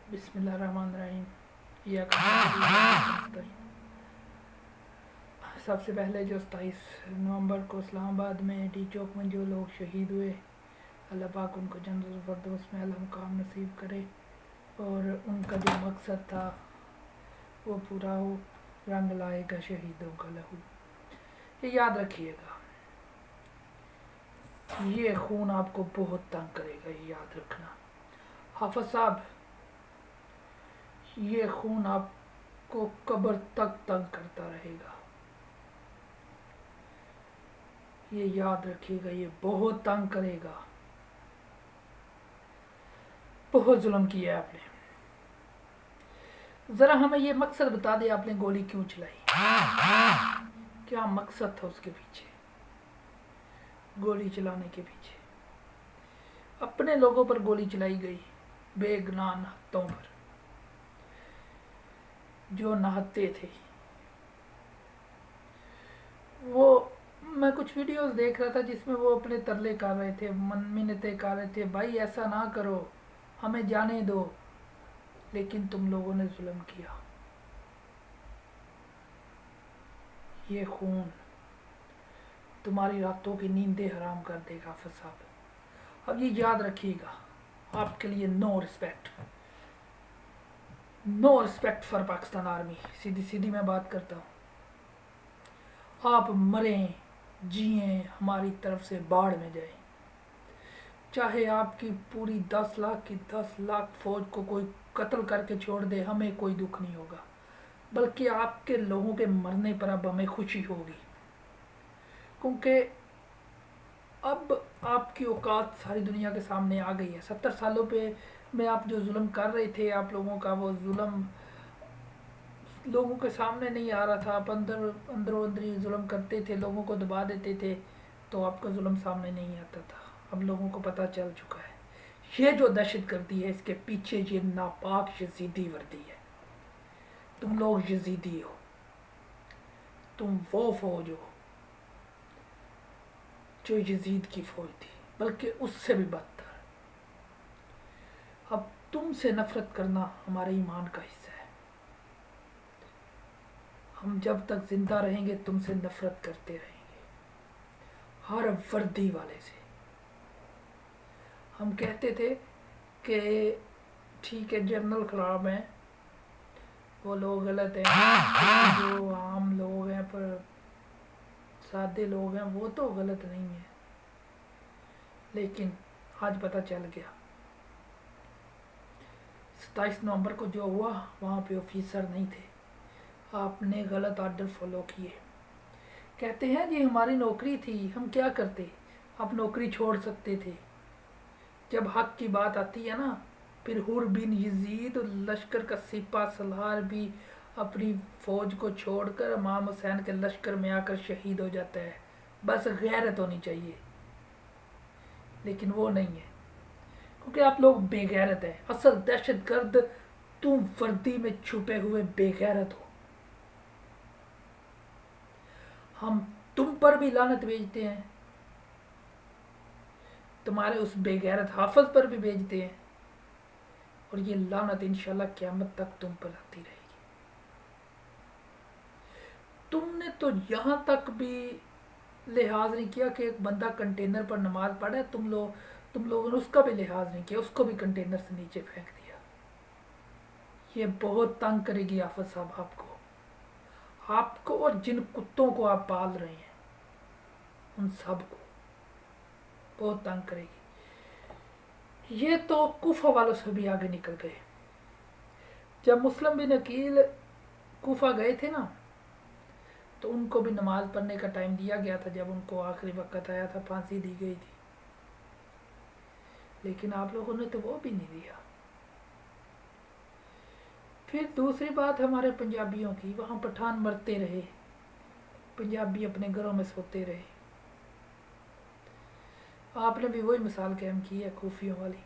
बिस्मिल्लाहिर्रहमानिर्रहीम। या सबसे पहले जो 27 नवंबर को इस्लामाबाद में डी चौक में जो लोग शहीद हुए, अल्लाह पाक उनको जन्नतुल फिरदौस में अला मुकाम नसीब करे और उनका जो मकसद था वो पूरा हो, रंग लाएगा शहीदों का लहू। ये याद रखिएगा, ये खून आपको बहुत तंग करेगा, ये याद रखना। हाफिज साहब, ये खून आपको कब्र तक तंग करता रहेगा, ये याद रखिएगा, ये बहुत तंग करेगा। बहुत जुल्म किया है आपने। ज़रा हमें ये मकसद बता दे, आपने गोली क्यों चलाई? क्या मकसद था उसके पीछे, गोली चलाने के पीछे? अपने लोगों पर गोली चलाई गई, बेगुनाह नहत्तों पर जो नहाते थे। वो मैं कुछ वीडियोस देख रहा था जिसमें वो अपने तरले कर रहे थे, मिन्नतें कर रहे थे, भाई ऐसा ना करो, हमें जाने दो, लेकिन तुम लोगों ने जुल्म किया। ये खून तुम्हारी रातों की नींदें हराम कर देगा हाफिज साहब। अब ये याद रखिएगा, आपके लिए no respect, no respect for Pakistan army. सीधी सीधी मैं बात करता हूँ, आप मरें जिए हमारी तरफ से बाढ़ में जाए, चाहे आपकी पूरी 10 लाख की 10 लाख फौज को कोई कत्ल करके छोड़ दे, हमें कोई दुख नहीं होगा, बल्कि आपके लोगों के मरने पर अब हमें खुशी होगी, क्योंकि अब आपकी औकात सारी दुनिया के सामने आ गई है। 70 सालों पे में आप जो जुल्म कर रहे थे, आप लोगों का वो जुल्म लोगों के सामने नहीं आ रहा था, आप अंदरों अंदरी जुल्म करते थे, लोगों को दबा देते थे, तो आपका जुल्म सामने नहीं आता था। अब लोगों को पता चल चुका है, ये जो दहशत गर्दी है इसके पीछे ये नापाक यजीदी वर्दी है। तुम लोग यजीदी हो, तुम वो फौज हो जो यजीद की फौज थी, बल्कि उससे भी बदतर। अब तुमसे नफरत करना हमारे ईमान का हिस्सा है, हम जब तक जिंदा रहेंगे तुमसे नफरत करते रहेंगे, हर वर्दी वाले से। हम कहते थे कि ठीक है जनरल खराब हैं, वो लोग गलत हैं, जो आम लोग हैं पर सादे लोग हैं वो तो गलत नहीं है, लेकिन आज पता चल गया 27 नवंबर को जो हुआ वहाँ पे ऑफिसर नहीं थे, आपने गलत आर्डर फॉलो किए। कहते हैं जी हमारी नौकरी थी, हम क्या करते, आप नौकरी छोड़ सकते थे। जब हक की बात आती है ना, फिर हुर बिन यजीद लश्कर का सिपा सलार भी अपनी फौज को छोड़कर इमाम हुसैन के लश्कर में आकर शहीद हो जाता है। बस गैरत होनी चाहिए, लेकिन वो नहीं है, क्योंकि आप लोग बेगैरत हैं। असल दहशत गर्द तुम वर्दी में छुपे हुए बेगैरत हो। हम तुम पर भी लानत भेजते हैं, तुम्हारे उस बेगैरत हाफिज पर भी भेजते हैं, और ये लानत इंशाल्लाह क़यामत तक तुम पर आती रहेगी। तुमने तो यहाँ तक भी लिहाज नहीं किया कि एक बंदा कंटेनर पर नमाज पढ़ा है, तुम लोगों ने उसका भी लिहाज नहीं किया, उसको भी कंटेनर से नीचे फेंक दिया। ये बहुत तंग करेगी हाफिज साहब आपको और जिन कुत्तों को आप पाल रहे हैं उन सब को बहुत तंग करेगी। ये तो कूफा वालों से भी आगे निकल गए। जब मुस्लिम बिन अकील कूफा गए थे ना, तो उनको भी नमाज पढ़ने का टाइम दिया गया था, जब उनको आखिरी वक्त आया था, फांसी दी गई थी, लेकिन आप लोगों ने तो वो भी नहीं दिया। फिर दूसरी बात हमारे पंजाबियों की, वहाँ पठान मरते रहे, पंजाबी अपने घरों में सोते रहे। आपने भी वही मिसाल कायम की है खूफियों वाली,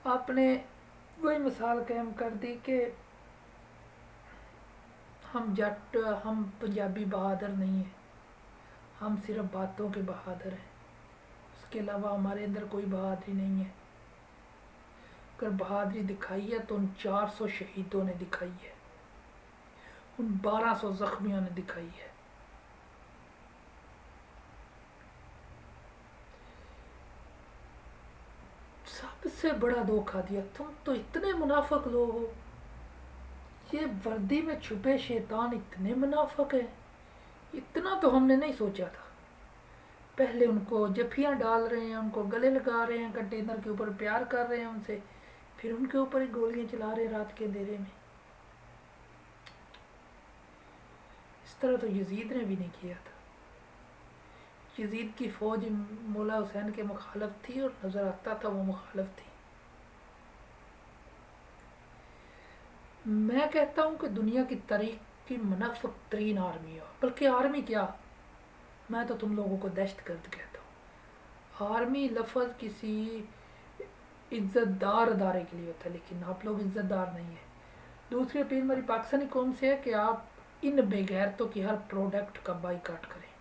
आपने वही मिसाल कायम कर दी कि हम जट, हम पंजाबी बहादुर नहीं हैं, हम सिर्फ बातों के बहादुर हैं, उसके अलावा हमारे अंदर कोई बहादुरी नहीं है। اگر بہادری دکھائی ہے تو ان 400 شہیدوں نے دکھائی ہے، ان 1200 زخمیوں نے دکھائی ہے۔ سب سے بڑا دھوکہ دیا، تم تو اتنے منافق لوگ ہو، یہ وردی میں چھپے شیطان اتنے منافق ہیں، اتنا تو ہم نے نہیں سوچا تھا۔ پہلے ان کو جفیاں ڈال رہے ہیں، ان کو گلے لگا رہے ہیں، کنٹینر کے اوپر پیار کر رہے ہیں ان سے، پھر ان کے اوپر ہی گولیاں چلا رہے ہیں رات کے اندھیرے میں۔ اس طرح تو یزید نے بھی نہیں کیا تھا۔ یزید کی فوج مولا حسین کے مخالف تھی اور نظر آتا تھا وہ مخالف تھی۔ میں کہتا ہوں کہ دنیا کی تاریخ کی منافق ترین آرمی ہو، بلکہ آرمی کیا، میں تو تم لوگوں کو دہشت گرد کہتا ہوں۔ آرمی لفظ کسی عزت دار ادارے کے لیے ہوتا ہے، لیکن آپ لوگ عزت دار نہیں ہیں۔ دوسری اپیل ہماری پاکستانی قوم سے ہے کہ آپ ان بے غیرتوں کی ہر پروڈکٹ کا بائیکاٹ کریں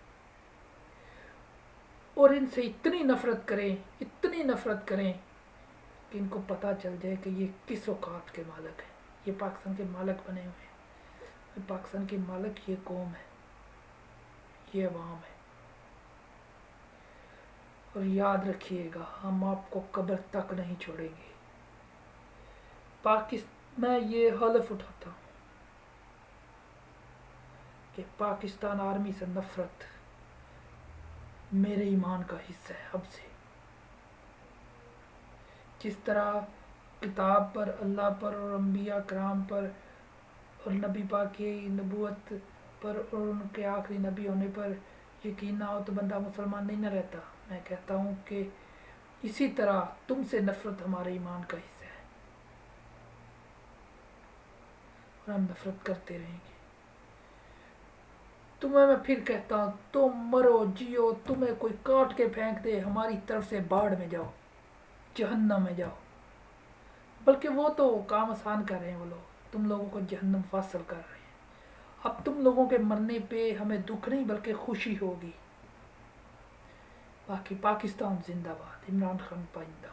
اور ان سے اتنی نفرت کریں، اتنی نفرت کریں کہ ان کو پتہ چل جائے کہ یہ کس اوقات کے مالک ہیں۔ یہ پاکستان کے مالک بنے ہوئے ہیں، پاکستان کے مالک یہ قوم ہے، یہ عوام ہے۔ اور یاد رکھیے گا، ہم آپ کو قبر تک نہیں چھوڑیں گے۔ میں یہ حلف اٹھاتا ہوں کہ پاکستان آرمی سے نفرت میرے ایمان کا حصہ ہے اب سے۔ جس طرح کتاب پر، اللہ پر اور انبیاء کرام پر اور نبی پاک کی نبوت پر اور ان کے آخری نبی ہونے پر یقین نہ ہو تو بندہ مسلمان نہیں نہ رہتا، میں کہتا ہوں کہ اسی طرح تم سے نفرت ہمارے ایمان کا حصہ ہے اور ہم نفرت کرتے رہیں گے۔ تمہیں میں پھر کہتا ہوں، تم مرو جیو، تمہیں کوئی کاٹ کے پھینک دے، ہماری طرف سے باڑ میں جاؤ، جہنم میں جاؤ۔ بلکہ وہ تو کام آسان کر رہے ہیں، وہ لوگ تم لوگوں کو جہنم واصل کر رہے ہیں۔ اب تم لوگوں کے مرنے پہ ہمیں دکھ نہیں بلکہ خوشی ہوگی۔ باقی پاکستان زندہ باد، عمران خان پائندہ۔